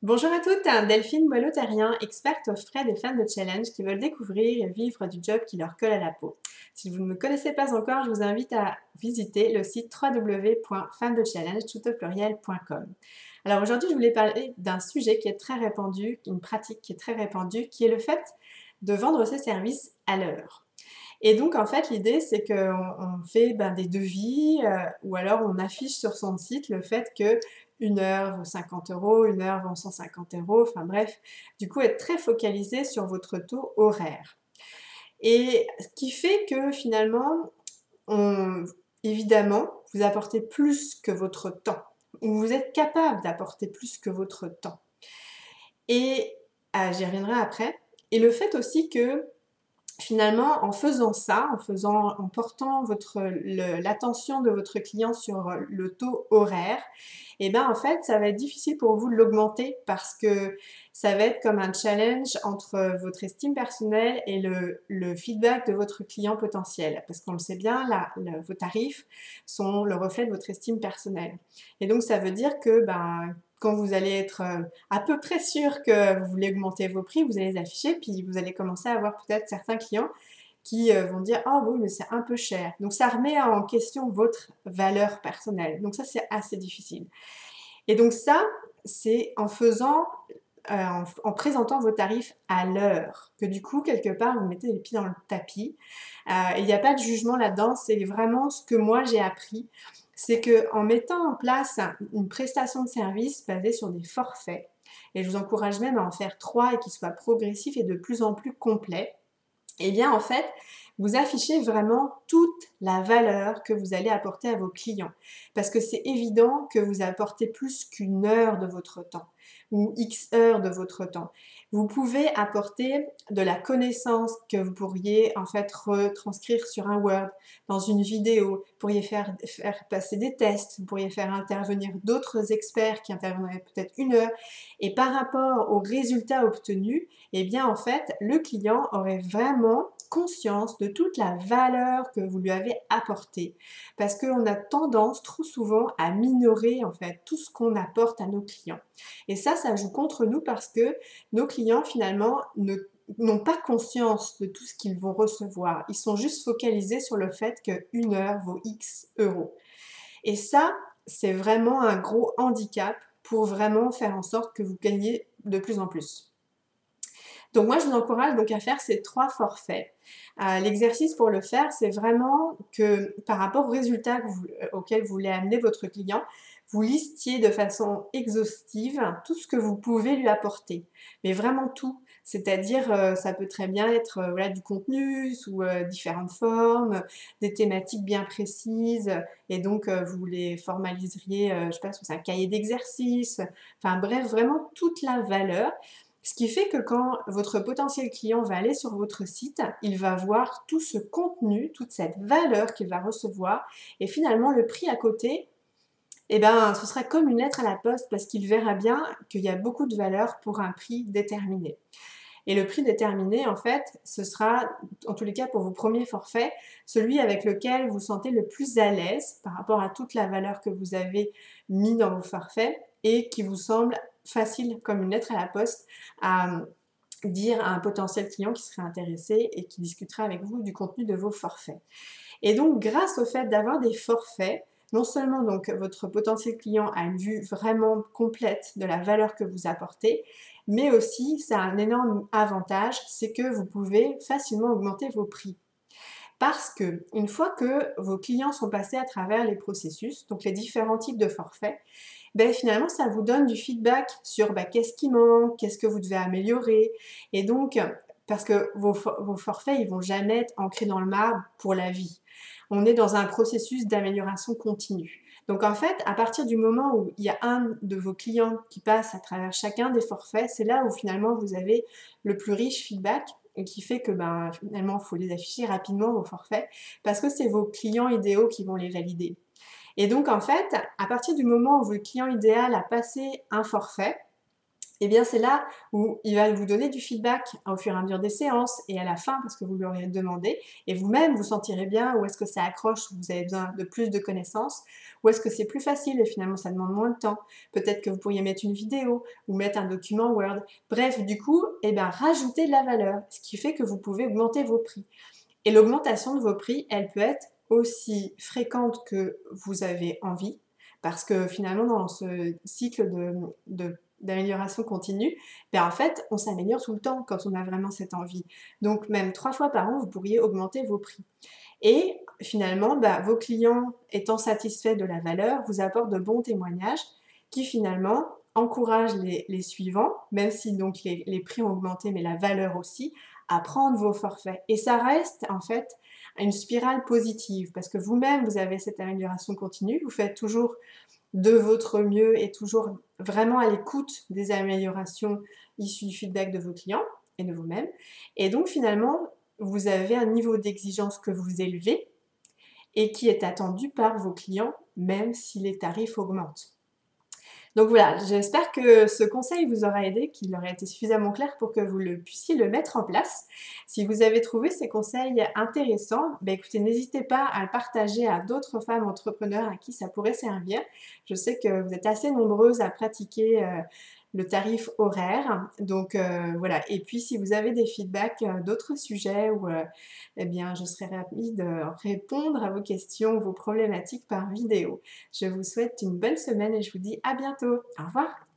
Bonjour à toutes, Delphine Moello-Terrien, experte auprès des fans de challenge qui veulent découvrir et vivre du job qui leur colle à la peau. Si vous ne me connaissez pas encore, je vous invite à visiter le site www.femdechallenge.com. Alors aujourd'hui, je voulais parler d'un sujet qui est très répandu, une pratique qui est très répandue, qui est le fait de vendre ses services à l'heure. Et donc, en fait, l'idée, c'est qu'on fait des devis ou alors on affiche sur son site le fait que une heure vaut 50 euros, une heure vaut 150 euros, enfin bref, du coup, être très focalisé sur votre taux horaire. Et ce qui fait que finalement, on, évidemment, vous apportez plus que votre temps, ou vous êtes capable d'apporter plus que votre temps. Et j'y reviendrai après. Et le fait aussi que finalement, en faisant ça, en portant l'attention de votre client sur le taux horaire, et ben en fait, ça va être difficile pour vous de l'augmenter parce que ça va être comme un challenge entre votre estime personnelle et le feedback de votre client potentiel. Parce qu'on le sait bien, vos tarifs sont le reflet de votre estime personnelle. Et donc, ça veut dire que quand vous allez être à peu près sûr que vous voulez augmenter vos prix, vous allez les afficher, puis vous allez commencer à avoir peut-être certains clients qui vont dire «Oh oui, mais c'est un peu cher». Donc ça remet en question votre valeur personnelle. Donc ça, c'est assez difficile. Et donc ça, c'est en faisant, en présentant vos tarifs à l'heure, que du coup, quelque part, vous mettez les pieds dans le tapis. Et il n'y a pas de jugement là-dedans, c'est vraiment ce que moi j'ai appris. C'est qu'en mettant en place une prestation de service basée sur des forfaits, et je vous encourage même à en faire 3 et qu'ils soient progressifs et de plus en plus complets, eh bien en fait, vous affichez vraiment toute la valeur que vous allez apporter à vos clients. Parce que c'est évident que vous apportez plus qu'une heure de votre temps ou X heures de votre temps. Vous pouvez apporter de la connaissance que vous pourriez en fait retranscrire sur un Word, dans une vidéo, vous pourriez faire passer des tests, vous pourriez faire intervenir d'autres experts qui interviendraient peut-être une heure. Et par rapport aux résultats obtenus, eh bien en fait, le client aurait vraiment conscience de toute la valeur que vous lui avez apportée. Parce qu'on a tendance trop souvent à minorer en fait tout ce qu'on apporte à nos clients. Et ça joue contre nous parce que nos clients finalement n'ont pas conscience de tout ce qu'ils vont recevoir. Ils sont juste focalisés sur le fait qu'une heure vaut X euros. Et ça, c'est vraiment un gros handicap pour vraiment faire en sorte que vous gagniez de plus en plus. Donc moi, je vous encourage donc à faire ces 3 forfaits. L'exercice pour le faire, c'est vraiment que par rapport aux résultats auxquels vous voulez amener votre client, vous listiez de façon exhaustive tout ce que vous pouvez lui apporter. Mais vraiment tout. C'est-à-dire, ça peut très bien être voilà, du contenu sous différentes formes, des thématiques bien précises, et donc vous les formaliseriez, je sais pas, sous un cahier d'exercice. Enfin bref, vraiment toute la valeur. Ce qui fait que quand votre potentiel client va aller sur votre site, il va voir tout ce contenu, toute cette valeur qu'il va recevoir, et finalement le prix à côté, eh ben, ce sera comme une lettre à la poste parce qu'il verra bien qu'il y a beaucoup de valeur pour un prix déterminé. Et le prix déterminé, en fait, ce sera, en tous les cas pour vos premiers forfaits, celui avec lequel vous vous sentez le plus à l'aise par rapport à toute la valeur que vous avez mis dans vos forfaits et qui vous semble facile comme une lettre à la poste à dire à un potentiel client qui serait intéressé et qui discutera avec vous du contenu de vos forfaits. Et donc, grâce au fait d'avoir des forfaits, non seulement donc votre potentiel client a une vue vraiment complète de la valeur que vous apportez, mais aussi ça a un énorme avantage, c'est que vous pouvez facilement augmenter vos prix. Parce que une fois que vos clients sont passés à travers les processus, donc les différents types de forfaits, ben finalement ça vous donne du feedback sur qu'est-ce qui manque, qu'est-ce que vous devez améliorer. Et donc, parce que vos forfaits, ils vont jamais être ancrés dans le marbre pour la vie. On est dans un processus d'amélioration continue. Donc en fait, à partir du moment où il y a un de vos clients qui passe à travers chacun des forfaits, c'est là où finalement vous avez le plus riche feedback et qui fait que finalement il faut les afficher rapidement vos forfaits parce que c'est vos clients idéaux qui vont les valider. Et donc en fait, à partir du moment où votre client idéal a passé un forfait, eh bien c'est là où il va vous donner du feedback au fur et à mesure des séances et à la fin parce que vous lui aurez demandé et vous-même vous sentirez bien où est-ce que ça accroche, où vous avez besoin de plus de connaissances, où est-ce que c'est plus facile et finalement ça demande moins de temps. Peut-être que vous pourriez mettre une vidéo ou mettre un document Word. Bref, du coup, eh bien, rajouter de la valeur, ce qui fait que vous pouvez augmenter vos prix. Et l'augmentation de vos prix, elle peut être aussi fréquente que vous avez envie, parce que finalement, dans ce cycle d'amélioration continue, ben en fait, on s'améliore tout le temps quand on a vraiment cette envie. Donc même 3 fois par an, vous pourriez augmenter vos prix. Et finalement, bah, vos clients étant satisfaits de la valeur, vous apportent de bons témoignages qui finalement encouragent les suivants, même si donc les prix ont augmenté, mais la valeur aussi, à prendre vos forfaits. Et ça reste en fait une spirale positive parce que vous-même, vous avez cette amélioration continue, vous faites toujours de votre mieux et toujours vraiment à l'écoute des améliorations issues du feedback de vos clients et de vous-même. Et donc finalement, vous avez un niveau d'exigence que vous élevez et qui est attendu par vos clients, même si les tarifs augmentent. Donc voilà, j'espère que ce conseil vous aura aidé, qu'il aura été suffisamment clair pour que vous puissiez le mettre en place. Si vous avez trouvé ces conseils intéressants, ben écoutez, n'hésitez pas à le partager à d'autres femmes entrepreneurs à qui ça pourrait servir. Je sais que vous êtes assez nombreuses à pratiquer le tarif horaire. Donc voilà. Et puis si vous avez des feedbacks d'autres sujets ou eh bien je serai ravie de répondre à vos questions, vos problématiques par vidéo. Je vous souhaite une bonne semaine et je vous dis à bientôt. Au revoir.